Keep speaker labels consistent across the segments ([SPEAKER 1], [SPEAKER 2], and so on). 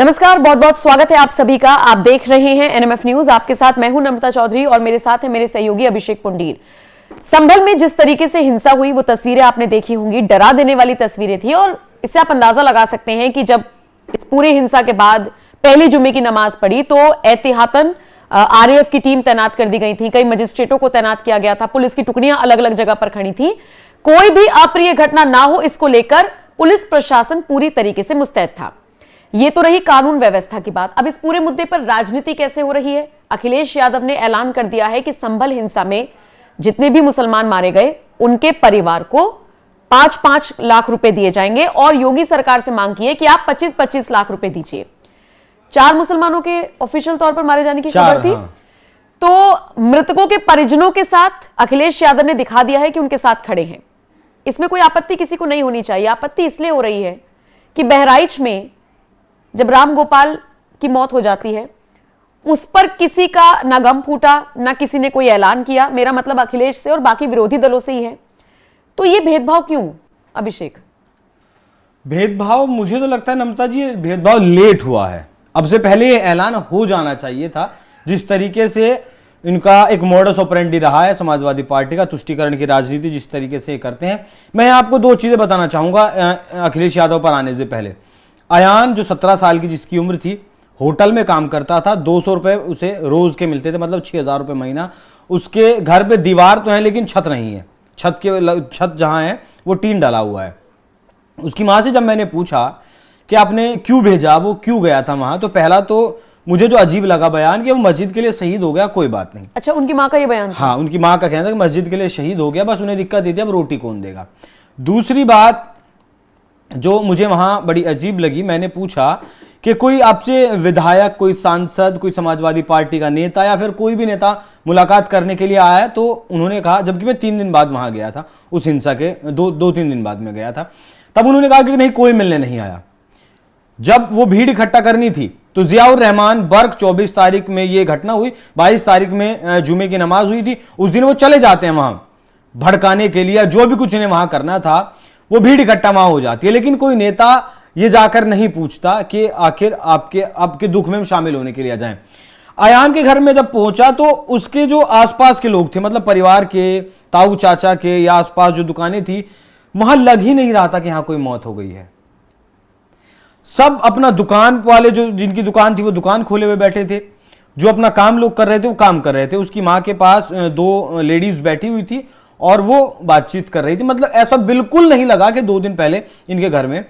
[SPEAKER 1] नमस्कार, बहुत बहुत स्वागत है आप सभी का। आप देख रहे हैं एनएमएफ न्यूज। आपके साथ मैं हूं नम्रता चौधरी और मेरे साथ है मेरे सहयोगी अभिषेक पुंडीर। संभल में जिस तरीके से हिंसा हुई वो तस्वीरें आपने देखी होंगी, डरा देने वाली तस्वीरें थी। और इससे आप अंदाजा लगा सकते हैं कि जब इस पूरे हिंसा के बाद पहली जुम्मे की नमाज पढ़ी तो एहतियातन आरएएफ की टीम तैनात कर दी गई थी, कई मजिस्ट्रेटों को तैनात किया गया था, पुलिस की टुकड़ियां अलग अलग जगह पर खड़ी थी। कोई भी अप्रिय घटना ना हो इसको लेकर पुलिस प्रशासन पूरी तरीके से मुस्तैद था। ये तो रही कानून व्यवस्था की बात। अब इस पूरे मुद्दे पर राजनीति कैसे हो रही है? अखिलेश यादव ने ऐलान कर दिया है कि संभल हिंसा में जितने भी मुसलमान मारे गए उनके परिवार को 5-5 लाख रुपए दिए जाएंगे और योगी सरकार से मांग की है कि आप 25-25 लाख रुपए दीजिए। 4 मुसलमानों के ऑफिशियल तौर पर मारे जाने की खबर थी। हाँ। तो मृतकों के परिजनों के साथ अखिलेश यादव ने दिखा दिया है कि उनके साथ खड़े हैं। इसमें कोई आपत्ति किसी को नहीं होनी चाहिए। आपत्ति इसलिए हो रही है कि बहराइच में जब राम गोपाल की मौत हो जाती है उस पर किसी का ना गम फूटा, ना किसी ने कोई ऐलान किया। मेरा मतलब अखिलेश से और बाकी विरोधी दलों से ही है। तो ये भेदभाव क्यों अभिषेक?
[SPEAKER 2] भेदभाव मुझे तो लगता है नम्रता जी, भेदभाव लेट हुआ है। अब से पहले ये ऐलान हो जाना चाहिए था। जिस तरीके से इनका एक मॉडस ऑपरेंडी रहा है समाजवादी पार्टी का, तुष्टीकरण की राजनीति जिस तरीके से करते हैं। मैं आपको 2 चीजें बताना चाहूंगा अखिलेश यादव पर आने से पहले। अयान जो 17 साल की जिसकी उम्र थी, होटल में काम करता था। 200 रुपए उसे रोज के मिलते थे, मतलब 6000 रुपए महीना। उसके घर पे दीवार तो है लेकिन छत नहीं है। छत जहां है वो टीन डाला हुआ है। उसकी मां से जब मैंने पूछा कि आपने क्यों भेजा, वो क्यों गया था वहां, तो पहला तो मुझे जो अजीब लगा बयान कि वो मस्जिद के लिए शहीद हो गया, कोई बात नहीं।
[SPEAKER 1] अच्छा, उनकी मां का ये बयान?
[SPEAKER 2] हाँ, उनकी मां का कहना था कि मस्जिद के लिए शहीद हो गया, बस उन्हें दिक्कत थी अब रोटी कौन देगा। दूसरी बात जो मुझे वहां बड़ी अजीब लगी, मैंने पूछा कि कोई आपसे विधायक, कोई सांसद, कोई समाजवादी पार्टी का नेता या फिर कोई भी नेता मुलाकात करने के लिए आया है? तो उन्होंने कहा, जबकि मैं 3 दिन बाद वहां गया था, उस हिंसा के 2-3 दिन बाद में गया था, तब उन्होंने कहा कि नहीं, कोई मिलने नहीं आया। जब वो भीड़ इकट्ठा करनी थी तो जियाउर रहमान बर्क 24 तारीख में ये घटना हुई, 22 तारीख में जुमे की नमाज हुई थी, उस दिन वो चले जाते हैं वहां भड़काने के लिए, जो भी कुछ इन्हें वहां करना था वो भीड़ इकट्ठा वहां हो जाती है। लेकिन कोई नेता ये जाकर नहीं पूछता कि आखिर आपके दुख में शामिल होने के लिए आ जाएं। अयान के घर में जब पहुंचा तो उसके जो आसपास के लोग थे, मतलब परिवार के, ताऊ चाचा के या आसपास जो दुकानें थी, वहां लग ही नहीं रहा था कि यहां कोई मौत हो गई है। सब अपना दुकान वाले, जो जिनकी दुकान थी वो दुकान खोले हुए बैठे थे, जो अपना काम लोग कर रहे थे वो काम कर रहे थे। उसकी मां के पास 2 लेडीज बैठी हुई थी और वो बातचीत कर रही थी। मतलब ऐसा बिल्कुल नहीं लगा कि 2 दिन पहले इनके घर में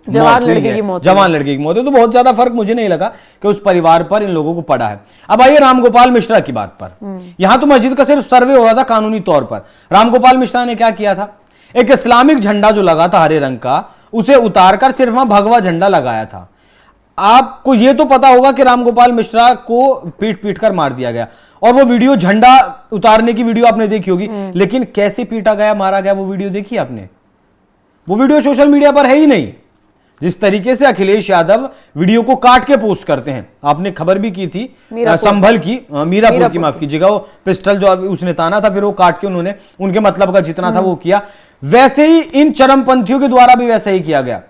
[SPEAKER 2] जवान लड़के की मौत है। तो बहुत ज्यादा फर्क मुझे नहीं लगा कि उस परिवार पर इन लोगों को पड़ा है। अब आइए रामगोपाल मिश्रा की बात पर। यहां तो मस्जिद का सिर्फ सर्वे हो रहा था कानूनी तौर पर। रामगोपाल मिश्रा ने क्या किया था, एक इस्लामिक झंडा जो लगा था हरे रंग का, उसे उतारकर सिर्फ वहां भगवा झंडा लगाया था। आपको यह तो पता होगा कि रामगोपाल मिश्रा को पीट कर मार दिया गया, और वो वीडियो, झंडा उतारने की वीडियो आपने देखी होगी, लेकिन कैसे पीटा गया, मारा गया, वो वीडियो देखी आपने? वो वीडियो सोशल मीडिया पर है ही नहीं। जिस तरीके से अखिलेश यादव वीडियो को काट के पोस्ट करते हैं, आपने खबर भी की थी संभल की, मीरापुर की, माफ कीजिएगा, वो पिस्टल जो उसने ताना था, फिर वो काट के उन्होंने उनके मतलब का जितना था वो किया। वैसे ही इन चरमपंथियों के द्वारा भी वैसा ही किया गया।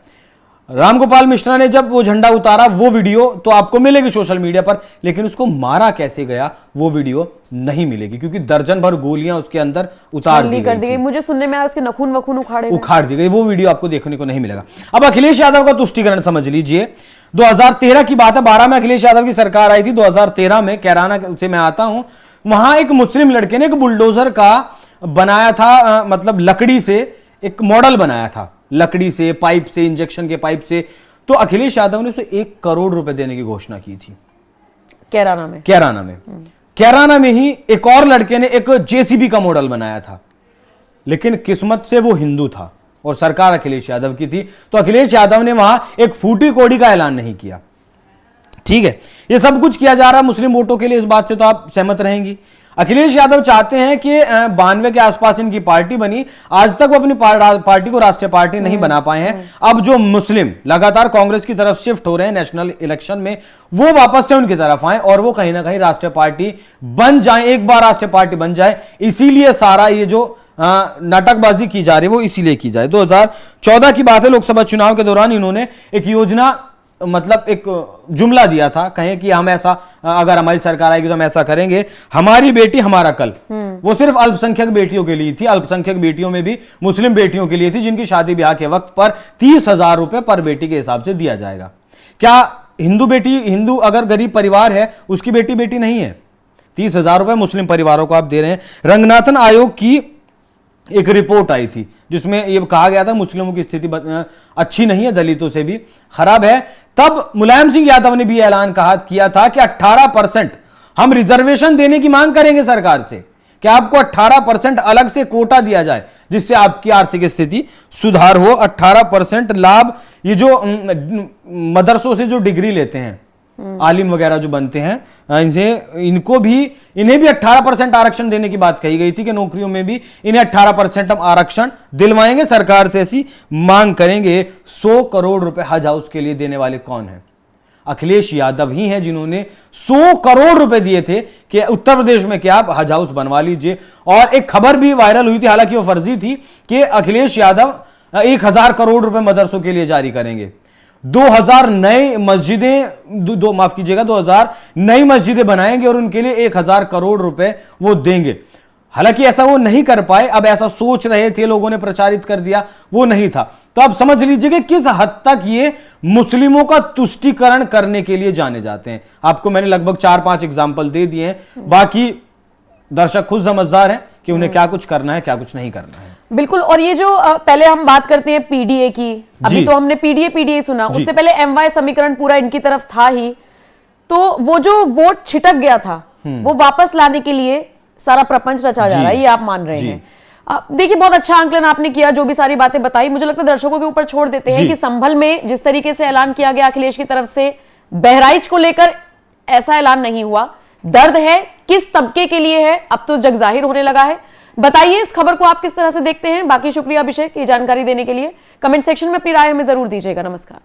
[SPEAKER 2] रामगोपाल मिश्रा ने जब वो झंडा उतारा, वो वीडियो तो आपको मिलेगी सोशल मीडिया पर, लेकिन उसको मारा कैसे गया वो वीडियो नहीं मिलेगी, क्योंकि दर्जन भर गोलियां उसके अंदर उतार दी गई।
[SPEAKER 1] मुझे सुनने में आया उसके नखून वखून
[SPEAKER 2] उखाड़ दी गई। वो वीडियो आपको देखने को नहीं मिलेगा। अब अखिलेश यादव का तुष्टीकरण समझ लीजिए। 2013 की बात है, 12 में अखिलेश यादव की सरकार आई थी। 2013 में कैराना से मैं आता हूं, वहां एक मुस्लिम लड़के ने एक बुलडोजर का बनाया था, मतलब लकड़ी से एक मॉडल बनाया था, लकड़ी से, पाइप से, इंजेक्शन के पाइप से। तो अखिलेश यादव ने उसे 1 करोड़ रुपए देने की घोषणा की थी कैराना में ही एक और लड़के ने एक जेसीबी का मॉडल बनाया था, लेकिन किस्मत से वो हिंदू था और सरकार अखिलेश यादव की थी, तो अखिलेश यादव ने वहां एक फूटी कोड़ी का ऐलान नहीं किया। ठीक है, ये सब कुछ किया जा रहा है मुस्लिम वोटों के लिए, इस बात से तो आप सहमत रहेंगी। अखिलेश यादव चाहते हैं कि 92 के आसपास इनकी पार्टी बनी, आज तक वो अपनी पार्टी को राष्ट्रीय पार्टी नहीं बना पाए हैं। अब जो मुस्लिम लगातार कांग्रेस की तरफ शिफ्ट हो रहे हैं नेशनल इलेक्शन में, वो वापस से उनकी तरफ आए और वो कहीं ना कहीं राष्ट्रीय पार्टी बन जाए, एक बार राष्ट्रीय पार्टी बन जाए। इसीलिए सारा ये जो नाटकबाजी की जा रही है वो इसीलिए की जाए। 2014 की बात है, लोकसभा चुनाव के दौरान इन्होंने एक योजना मतलब एक जुमला दिया था, कहें कि हम ऐसा, अगर हमारी सरकार आएगी तो हम ऐसा करेंगे, हमारी बेटी हमारा कल। वो सिर्फ अल्पसंख्यक बेटियों के लिए थी, अल्पसंख्यक बेटियों में भी मुस्लिम बेटियों के लिए थी, जिनकी शादी ब्याह के वक्त पर 30,000 रुपए पर बेटी के हिसाब से दिया जाएगा। क्या हिंदू अगर गरीब परिवार है उसकी बेटी बेटी नहीं है? 30,000 रुपए मुस्लिम परिवारों को आप दे रहे हैं। रंगनाथन आयोग की एक रिपोर्ट आई थी जिसमें यह कहा गया था मुस्लिमों की स्थिति अच्छी नहीं है, दलितों से भी खराब है। तब मुलायम सिंह यादव ने भी ऐलान किया था कि 18% हम रिजर्वेशन देने की मांग करेंगे सरकार से, कि आपको 18% अलग से कोटा दिया जाए जिससे आपकी आर्थिक स्थिति सुधार हो। 18% लाभ, ये जो मदरसों से जो डिग्री लेते हैं, आलिम वगैरह जो बनते हैं, इन्हें भी 18% आरक्षण देने की बात कही गई थी कि नौकरियों में भी इन्हें 18% हम आरक्षण दिलवाएंगे, सरकार से ऐसी मांग करेंगे। 100 करोड़ रुपए हज हाउस के लिए देने वाले कौन है? अखिलेश यादव ही हैं जिन्होंने 100 करोड़ रुपए दिए थे कि उत्तर प्रदेश में क्या आप हज हाउस बनवा लीजिए। और एक खबर भी वायरल हुई थी, हालांकि वो फर्जी थी, कि अखिलेश यादव 1000 करोड़ रुपए मदरसों के लिए जारी करेंगे। 2000 नई मस्जिदें, माफ कीजिएगा, 2000 नई मस्जिदें बनाएंगे और उनके लिए 1000 करोड़ रुपए वो देंगे। हालांकि ऐसा वो नहीं कर पाए, अब ऐसा सोच रहे थे, लोगों ने प्रचारित कर दिया, वो नहीं था। तो आप समझ लीजिए कि किस हद तक ये मुस्लिमों का तुष्टीकरण करने के लिए जाने जाते हैं। आपको मैंने लगभग 4-5 एग्जाम्पल दे दिए हैं, बाकी दर्शक खुद समझदार हैं कि उन्हें क्या कुछ करना है, क्या कुछ नहीं करना है।
[SPEAKER 1] बिल्कुल। और ये जो पहले हम बात करते हैं पीडीए की, अभी तो हमने पीडीए सुना, उससे पहले एमवाय समीकरण पूरा इनकी तरफ था ही, तो वो जो वोट छिटक गया था वो वापस लाने के लिए सारा प्रपंच रचा जा रहा है, ये आप मान रहे हैं। देखिए, बहुत अच्छा आंकलन आपने किया, जो भी सारी बातें बताई, मुझे लगता है दर्शकों के ऊपर छोड़ देते हैं कि संभल में जिस तरीके से ऐलान किया गया अखिलेश की तरफ से, बहराइच को लेकर ऐसा ऐलान नहीं हुआ। दर्द है, किस तबके के लिए है, अब तो जग जाहिर होने लगा है। बताइए इस खबर को आप किस तरह से देखते हैं। बाकी शुक्रिया अभिषेक ये जानकारी देने के लिए। कमेंट सेक्शन में अपनी राय हमें जरूर दीजिएगा। नमस्कार।